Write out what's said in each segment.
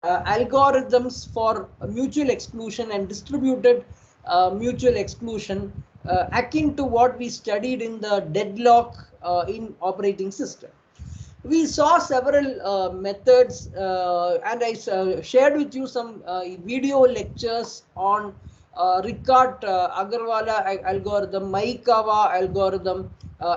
algorithms for mutual exclusion and distributed mutual exclusion, akin to what we studied in the deadlock in operating system. We saw several methods, and I shared with you some video lectures on Ricard Agarwala algorithm, Maikawa algorithm,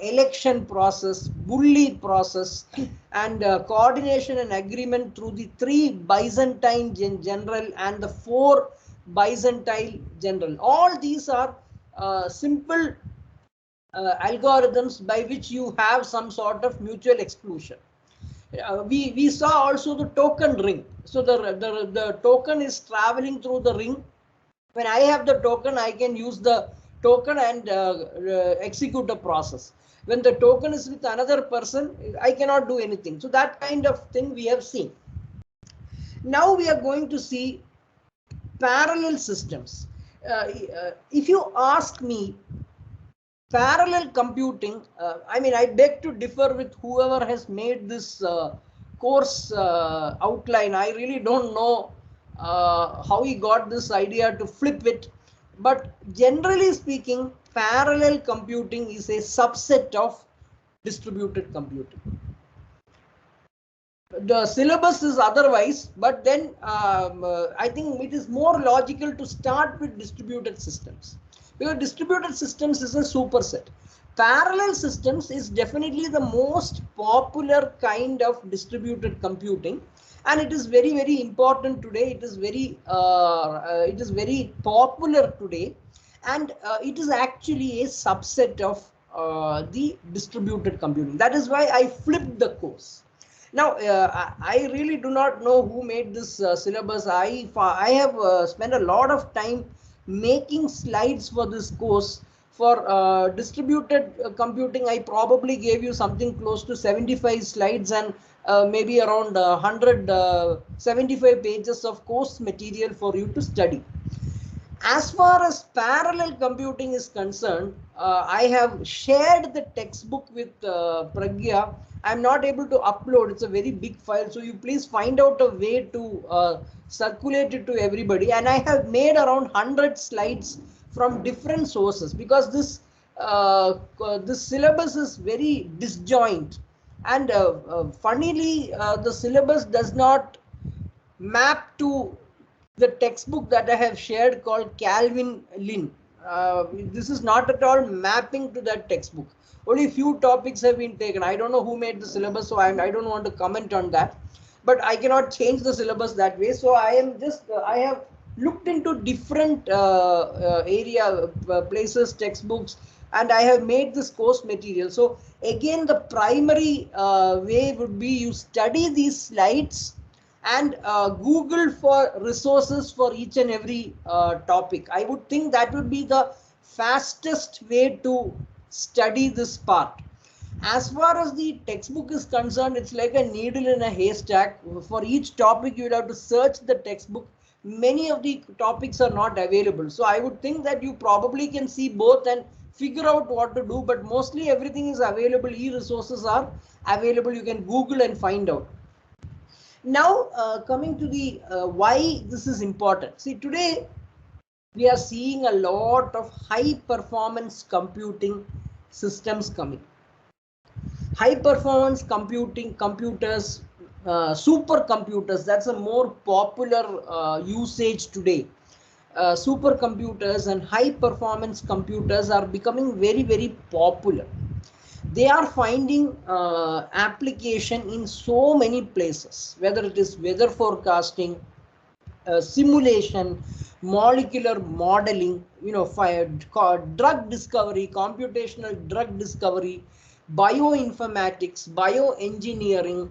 election process, Bully process, and coordination and agreement through the 3 Byzantine general and the 4 Byzantine general. All these are simple algorithms by which you have some sort of mutual exclusion. We saw also the token ring. So the token is traveling through the ring. When I have the token, I can use the token and execute the process. When the token is with another person, I cannot do anything. So that kind of thing we have seen. Now we are going to see parallel systems. If you ask me, parallel computing, I mean, I beg to differ with whoever has made this course outline. I really don't know how he got this idea to flip it, but generally speaking, parallel computing is a subset of distributed computing. The syllabus is otherwise, but then I think it is more logical to start with distributed systems, because distributed systems is a superset. Parallel systems is definitely the most popular kind of distributed computing, and it is very, very important today. It is very popular today, and it is actually a subset of the distributed computing. That is why I flipped the course. Now, I really do not know who made this syllabus. I have spent a lot of time making slides for this course. For distributed computing, I probably gave you something close to 75 slides and maybe around 175 pages of course material for you to study. As far as parallel computing is concerned, I have shared the textbook with Pragya. I'm not able to upload. It's a very big file. So you please find out a way to circulate it to everybody. And I have made around 100 slides from different sources, because this syllabus is very disjoint. And funnily, the syllabus does not map to the textbook that I have shared called Calvin Lin. This is not at all mapping to that textbook. Only few topics have been taken. I don't know who made the syllabus, so I don't want to comment on that. But I cannot change the syllabus that way. So I am just, I have looked into different places, textbooks, and I have made this course material. So again, the primary way would be you study these slides and Google for resources for each and every topic. I would think that would be the fastest way to study this part. As far as the textbook is concerned, it's like a needle in a haystack. For each topic, you would have to search the textbook. Many of the topics are not available. So I would think that you probably can see both and figure out what to do, but mostly everything is available. E-resources are available. You can Google and find out. Now, coming to the why this is important. See, today we are seeing a lot of high performance computing systems coming. High performance computing computers, supercomputers, that's a more popular usage today. Supercomputers and high performance computers are becoming very, very popular. They are finding application in so many places, whether it is weather forecasting, simulation, molecular modeling, drug discovery, computational drug discovery, bioinformatics, bioengineering.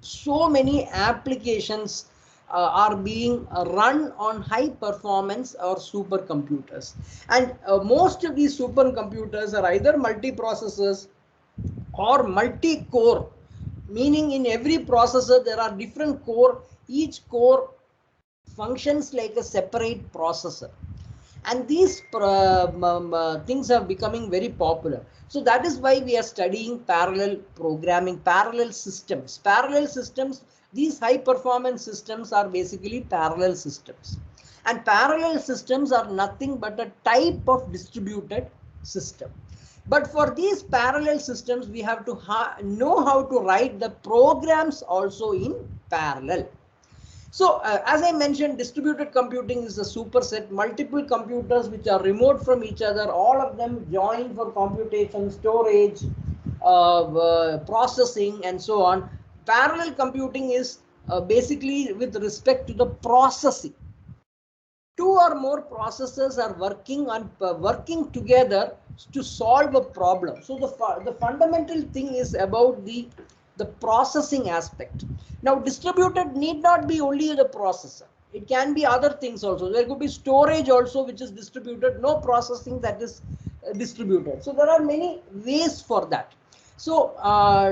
So many applications are being run on high performance or supercomputers, and most of these supercomputers are either multiprocessors or multi-core, meaning in every processor there are different core. Each core functions like a separate processor, and these things are becoming very popular. So that is why we are studying parallel programming, parallel systems. Parallel systems, these high performance systems are basically parallel systems. And parallel systems are nothing but a type of distributed system. But for these parallel systems, we have to know how to write the programs also in parallel. So as I mentioned, distributed computing is a superset, multiple computers which are remote from each other, all of them join for computation, storage, processing, and so on. Parallel computing is basically with respect to the processing. Two or more processors are working together to solve a problem. So the fundamental thing is about the processing aspect. Now distributed need not be only the processor. It can be other things also. There could be storage also which is distributed, no processing that is distributed. So there are many ways for that. So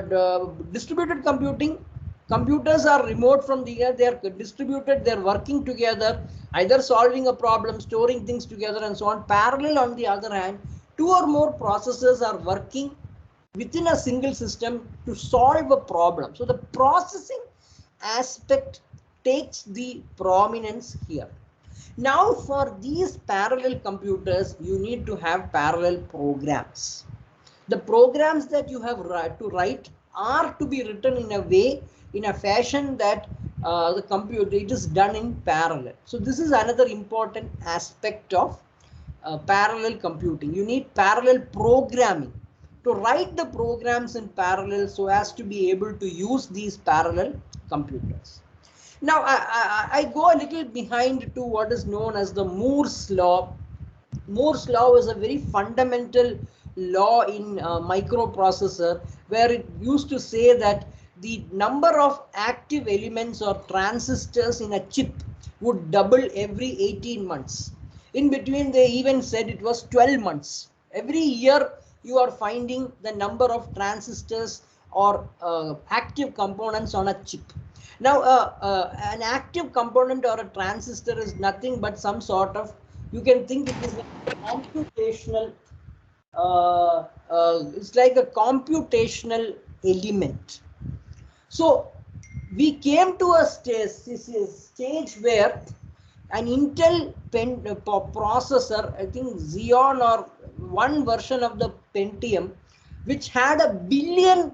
the distributed computing, computers are remote from the air, they are distributed, they are working together, either solving a problem, storing things together, and so on. Parallel, on the other hand, two or more processors are working within a single system to solve a problem. So the processing aspect takes the prominence here. Now for these parallel computers, you need to have parallel programs. The programs that you have to write are to be written in a way, in a fashion that the computer, it is done in parallel. So this is another important aspect of parallel computing. You need parallel programming to write the programs in parallel so as to be able to use these parallel computers. Now I go a little behind to what is known as the Moore's law. Moore's law is a very fundamental law in microprocessor, where it used to say that the number of active elements or transistors in a chip would double every 18 months. In between, they even said it was 12 months. Every year, you are finding the number of transistors or active components on a chip. Now, an active component or a transistor is nothing but some sort of, you can think it is a computational, it's like a computational element. So we came to a stage where an Intel processor, I think Xeon or one version of the Pentium, which had 1 billion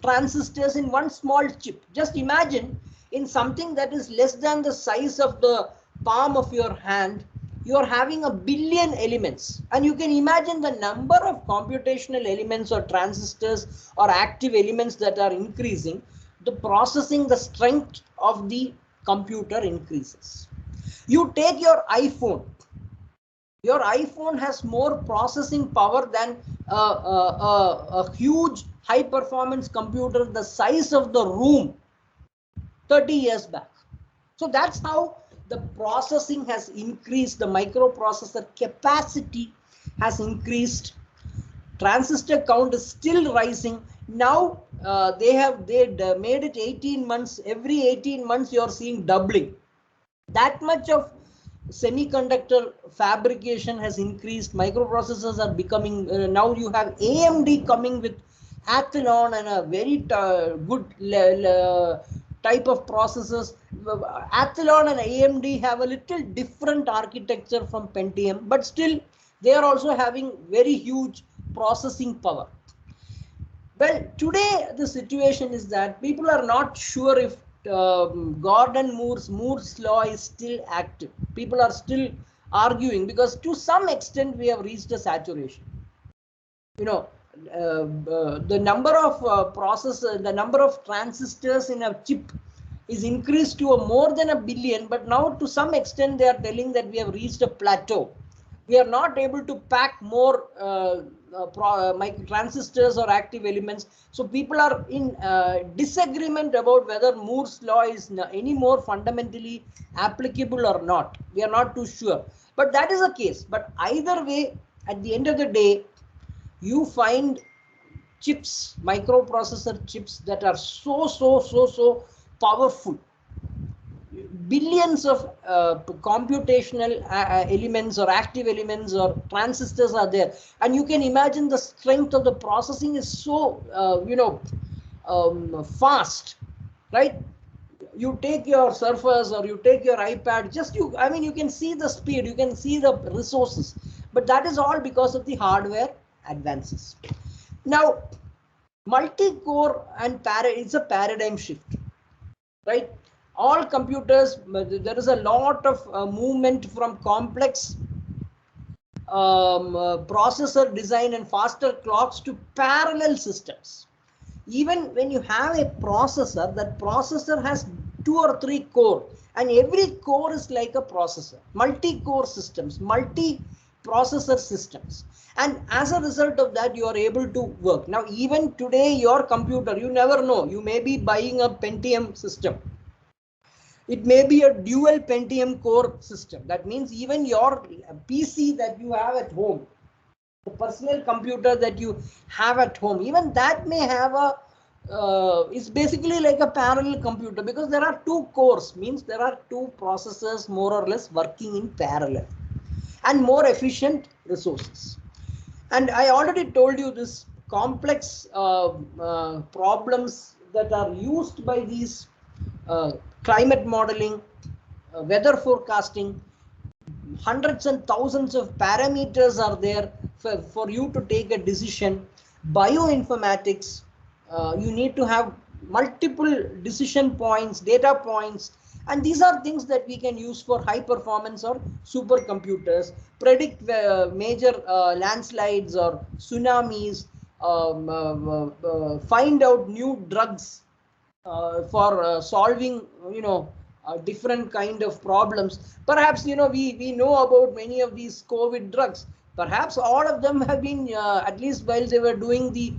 transistors in one small chip. Just imagine, in something that is less than the size of the palm of your hand, you are having 1 billion elements, and you can imagine the number of computational elements or transistors or active elements that are increasing. The processing, the strength of the computer increases. You take your iPhone. Your iPhone has more processing power than a huge high performance computer the size of the room 30 years back. So that's how the processing has increased. The microprocessor capacity has increased. Transistor count is still rising. Now they made it 18 months. Every 18 months you are seeing doubling. That much of semiconductor fabrication has increased. Microprocessors are becoming, now you have AMD coming with Athlon and a very good type of processors. Athlon and AMD have a little different architecture from Pentium, but still they are also having very huge processing power. Well, today the situation is that people are not sure if Gordon Moore's law is still active. People are still arguing because to some extent we have reached a saturation. You know, the number of the number of transistors in a chip is increased to more than 1 billion, but now to some extent they are telling that we have reached a plateau. We are not able to pack more transistors or active elements. So people are in disagreement about whether Moore's law is any more fundamentally applicable or not. We are not too sure. But that is the case. But either way, at the end of the day, you find chips, microprocessor chips that are so powerful. billions of computational elements or active elements or transistors are there, and you can imagine the strength of the processing is so fast, right? You take your Surface or you take your iPad, you can see the speed, you can see the resources, but that is all because of the hardware advances. Now, multi-core and it's a paradigm shift, right? All computers, there is a lot of movement from complex processor design and faster clocks to parallel systems. Even when you have a processor, that processor has 2 or 3 core, and every core is like a processor. Multi-core systems, multi-processor systems, and as a result of that, you are able to work. Now, even today, your computer, you never know, you may be buying a Pentium system. It may be a dual Pentium core system. That means even your PC that you have at home, the personal computer that you have at home, even that may have a it's basically like a parallel computer, because there are 2 cores, means there are 2 processors more or less working in parallel, and more efficient resources. And I already told you this complex problems that are used by these climate modeling, weather forecasting. Hundreds and thousands of parameters are there for you to take a decision. Bioinformatics, you need to have multiple decision points, data points, and these are things that we can use for high performance or supercomputers. Predict major landslides or tsunamis, find out new drugs for solving different kind of problems. Perhaps we know about many of these COVID drugs. Perhaps all of them have been at least while they were doing the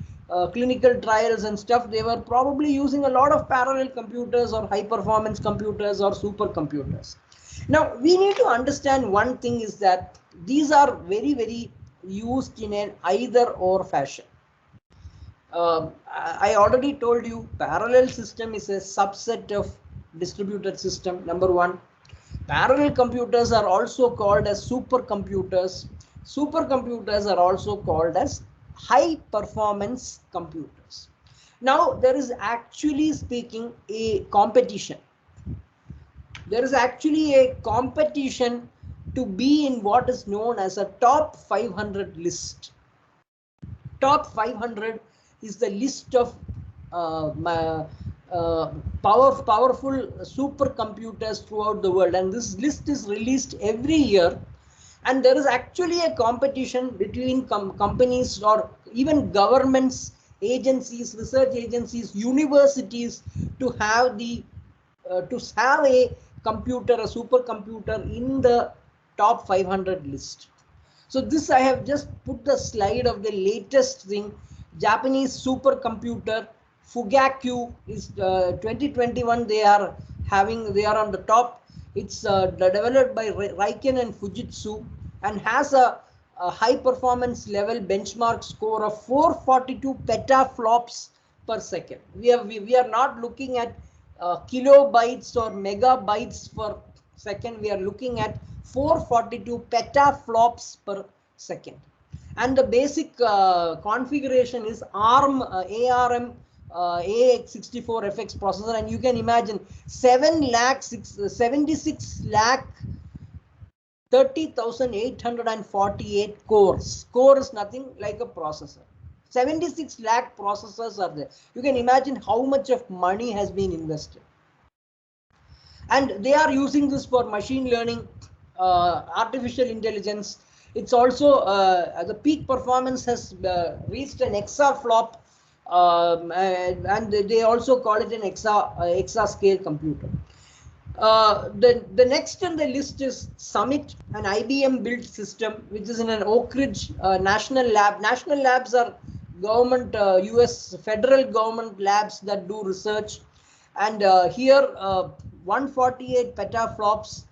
clinical trials and stuff, they were probably using a lot of parallel computers or high performance computers or supercomputers. Now, we need to understand one thing is that these are very, very used in an either or fashion. I already told you parallel system is a subset of distributed system, number one. Parallel computers are also called as supercomputers. Supercomputers are also called as high performance computers. Now, there is actually speaking a competition. There is actually a competition to be in what is known as a top 500 list. Top 500 is the list of powerful supercomputers throughout the world, and this list is released every year. And there is actually a competition between companies or even governments, agencies, research agencies, universities to have a computer, a supercomputer in the top 500 list. So this I have just put the slide of the latest thing. Japanese supercomputer Fugaku is 2021. They are on the top. It's developed by Riken and Fujitsu and has a high performance level benchmark score of 442 petaflops per second. We are not looking at kilobytes or megabytes per second. We are looking at 442 petaflops per second. And the basic configuration is ARM ARM AX64 FX processor, and you can imagine 76 lakh 30,848 cores. Core is nothing like a processor. 76 lakh processors are there. You can imagine how much of money has been invested. And they are using this for machine learning, artificial intelligence. It's also the peak performance has reached an exaflop, and they also call it an exascale computer. The next on the list is Summit, an IBM built system, which is in an Oak Ridge National Lab. National labs are government, US federal government labs that do research. And here 148 petaflops,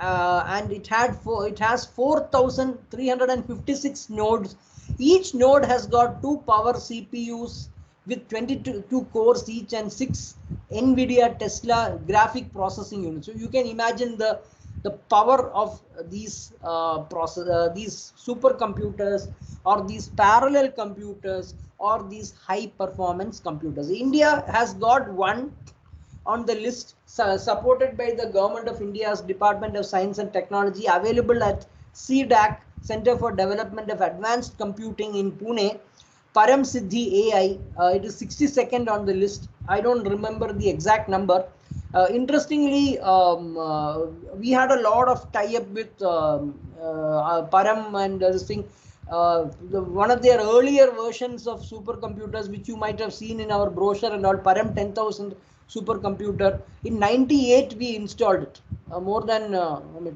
and it has 4,356 nodes. Each node has got 2 power CPUs, with 22 cores each and 6 NVIDIA Tesla graphic processing units. So you can imagine the power of these these supercomputers or these parallel computers or these high performance computers. India has got one on the list supported by the Government of India's Department of Science and Technology, available at CDAC, Center for Development of Advanced Computing in Pune. Param Siddhi AI, it is 62nd on the list. I don't remember the exact number. Interestingly, we had a lot of tie-up with Param and this thing. One of their earlier versions of supercomputers, which you might have seen in our brochure and all, Param 10,000 supercomputer. In 98, we installed it. More than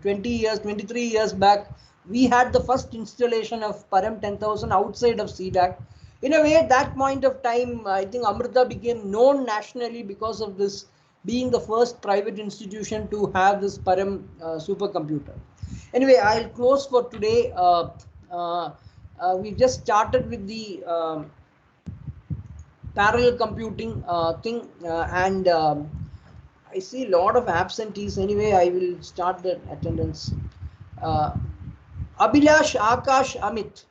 20 years, 23 years back, we had the first installation of Param 10,000 outside of CDAC. In a way, at that point of time, I think Amrita became known nationally because of this being the first private institution to have this Param supercomputer. Anyway, I'll close for today. We just started with the parallel computing thing, and I see a lot of absentees. Anyway, I will start the attendance. Abhilash, Akash, Amit.